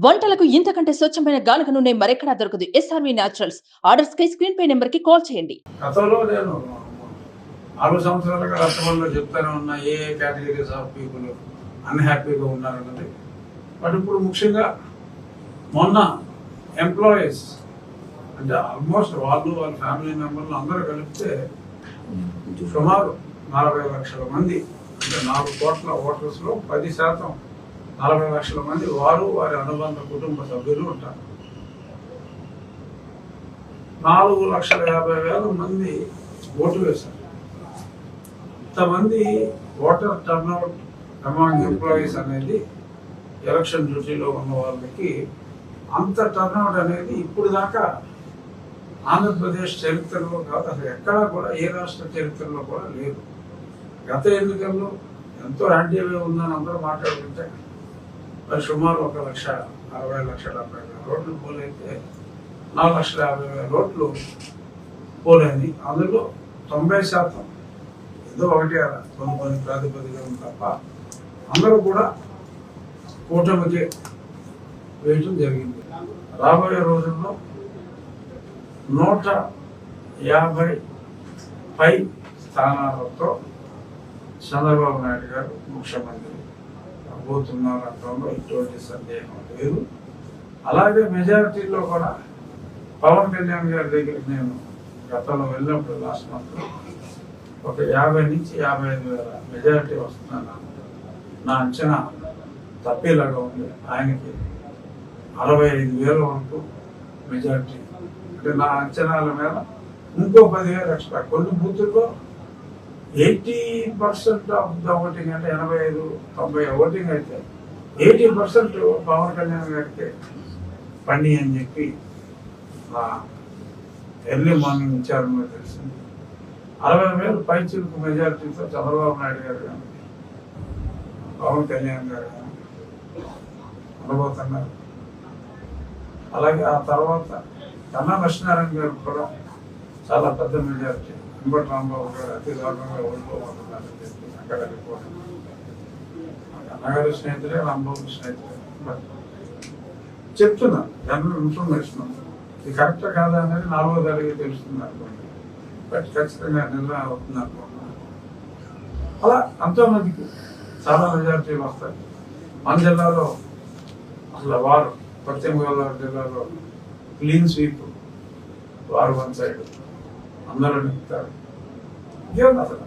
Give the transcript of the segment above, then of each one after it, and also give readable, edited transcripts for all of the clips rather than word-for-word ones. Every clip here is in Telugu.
వంటలకు ఇంతకంటే స్వచ్ఛమైన గానుగ నూనె మరెక్కడా దొరకదు. SRV naturals. ఆర్డర్స్ కై స్క్రీన్ పై నెంబర్ కి కాల్ చేయండి. గతంలో నేను 4 సంవత్సరాలుగా రాష్ట్రంలో చెప్తానే ఉన్నా ఏ కేటగిరీస్ ఆఫ్ పీపుల్ అన్హ్యాపీగా ఉన్నారన్నది. బట్ ఇప్పుడు ముఖ్యంగా మొన్న ఎంప్లాయీస్ అంటే ఆల్మోస్ట్ వాళ్ళ ఫ్యామిలీ మెంబర్లు అందరూ కలిపితే సుమారు 40 లక్షల మంది, అంటే 4 కోట్ల ఓటర్స్లో 10% 40 లక్షల మంది వారు వారి అనుబంధ కుటుంబ సభ్యులు ఉంటారు. 4,50,000 మంది ఓటు వేశారు. ఇంతమంది ఓటర్ టర్న్అవుట్ అమాంగ్ ఎంప్లాయీస్ అనేది ఎలక్షన్ డ్యూటీలో ఉన్న వాళ్ళకి అంత టర్న్అవుట్ అనేది ఇప్పుడు దాకా ఆంధ్రప్రదేశ్ చరిత్రలో కాదు, అసలు ఎక్కడా కూడా ఏ రాష్ట్ర చరిత్రలో కూడా లేదు. గత ఎన్నికల్లో ఎంతో యాంటీవే ఉందని అందరూ మాట్లాడుకుంటే మరి సుమారు 1,60,70,000 ఓట్లు పోలైతే 4,50,000 ఓట్లు పోలేని, అందులో 90% ఏదో ఒకటి కొన్ని ప్రాతిపదికన తప్ప అందరూ కూడా కూటమికి వేయటం జరిగింది. రాబోయే రోజుల్లో 150 పై స్థానాలతో చంద్రబాబు నాయుడు గారు ముఖ్యమంత్రి పోతున్నారు అనడంలో ఎటువంటి సందేహం లేదు. అలాగే మెజారిటీలో కూడా పవన్ కళ్యాణ్ గారి దగ్గరికి నేను గతంలో వెళ్ళినప్పుడు లాస్ట్ మంత్ ఒక 50 నుంచి 55,000 మెజారిటీ వస్తుందని నా అంచనా తప్పేలాగా ఉంది. ఆయనకి 65,000 వరకు మెజారిటీ, అంటే నా అంచనాల మీద ఇంకో 10,000 ఎక్స్ట్రా. కొన్ని బూతుల్లో 80% ఆఫ్ ద ఓటింగ్, అంటే 85-90 ఓటింగ్ అయితే 80% పవన్ కళ్యాణ్ గారికి పండి అని చెప్పి నా ఎర్లీ మార్నింగ్ విచారణలో తెలిసింది. 60,000 పైచిలకు మెజారిటీతో చంద్రబాబు నాయుడు గారు కానీ పవన్ కళ్యాణ్ గారు కానీ ఉండబోతున్నారు. అలాగే ఆ తర్వాత కన్నా లక్ష్మీనారాయణ గారు కూడా చాలా పెద్ద మెజారిటీ, వెంకట రాంబాబు గారు అతి దారుణంగా ఓడిపోతున్నారని చెప్పి అక్కడ రిపోర్ట్. అన్నగారు స్నేహితులే, రాంబాబు స్నేహితులే. బట్ చెప్తున్నా జనరల్ ఇన్ఫర్మేషన్, ఇది కరెక్టా కాదా అనేది 4వ తారీఖు తెలుస్తుంది అనుకోండి. బట్ ఖచ్చితంగా నిర్ణయం అవుతుంది అనుకుంటున్నాను. అలా ఎంతోమందికి చాలా మెజారిటీలు వస్తాయి. మన జిల్లాలో అసలు వారు పశ్చిమ గోదావరి జిల్లాలో క్లీన్ స్వీప్, వారు 1 సైడ్ అందరూ నింపుతారు. ఇంకేం అసలు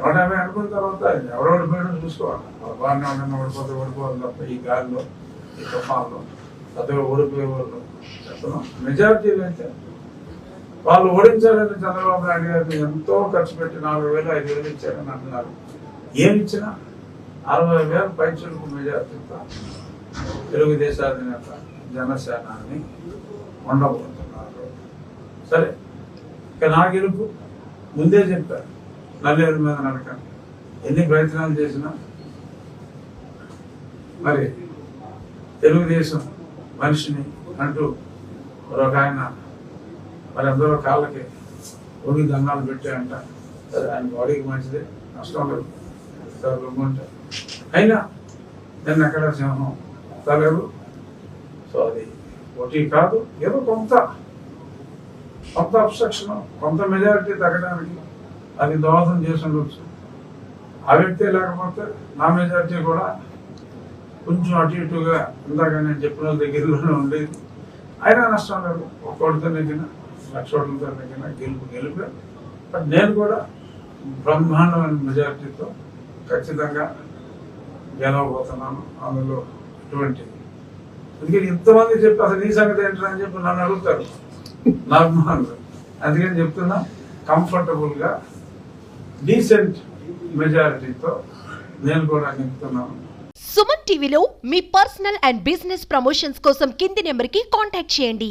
150 అనుకున్న తర్వాత ఎవరు ఓడిపోయాడో చూసుకోవాలి. బాగానే ఉండడం ఓడిపోవాలి తప్ప ఈ గాలిలో, ఈ తుఫాన్లో పెద్దగా ఓడిపోయే వాళ్ళు చెప్తున్నాం. మెజారిటీలు అయితే వాళ్ళు ఓడించాలని చంద్రబాబు నాయుడు గారిని ఎంతో ఖర్చు పెట్టి 4,000, 5,000 ఇచ్చారని అంటున్నారు. ఏమిచ్చినా 60,000 పైచులకు మెజారిటీతో తెలుగుదేశం అధినేత జనసేనాన్ని ఉండబోతున్నారు. సరే, ఇక నా గెలుపు ముందే చెప్పారు. నల్లేరు మీద నడక ఎన్ని ప్రయత్నాలు చేసినా మరి తెలుగుదేశం మనిషిని అంటూ ఒక ఆయన మరి అందరూ కాళ్ళకి ఒడి దండాలు పెట్టాయంట. సరే, ఆయన బాడీకి మంచిదే, నష్టం లేదు అంటే. అయినా నిన్న ఎక్కడ సింహం తగదు. సో అది ఒకటి కాదు, ఏదో కొంత అబ్స్ట్రక్షన్, కొంత మెజారిటీ తగ్గడానికి అది దోహదం చేసి ఉండొచ్చు. ఆ వ్యక్తే లేకపోతే నా మెజారిటీ కూడా కొంచెం అటు ఇటుగా ఇందాక నేను చెప్పిన దగ్గరలోనే ఉండేది. అయినా నష్టం లేదు. 1 కోటితో నెగ్గిన, 1,00,000 ఓట్లతో నెగ్గిన గెలిపే. బట్ నేను కూడా బ్రహ్మాండమైన మెజారిటీతో ఖచ్చితంగా గెలవబోతున్నాను. అందులో ఎటువంటి, అందుకని ఇంతమంది చెప్పి అసలు నీ సంగతి ఏంటని చెప్పి నన్ను అడుగుతారు నార్మల్. అందుకని చెప్తున్నా, కంఫర్టబుల్గా డీసెంట్ మెజారిటీతో నేను కూడా నింపుతున్నాను. సుమన్ టీవీలో మీ పర్సనల్ అండ్ బిజినెస్ ప్రమోషన్స్ కోసం కింది నెంబర్కి కాంటాక్ట్ చేయండి.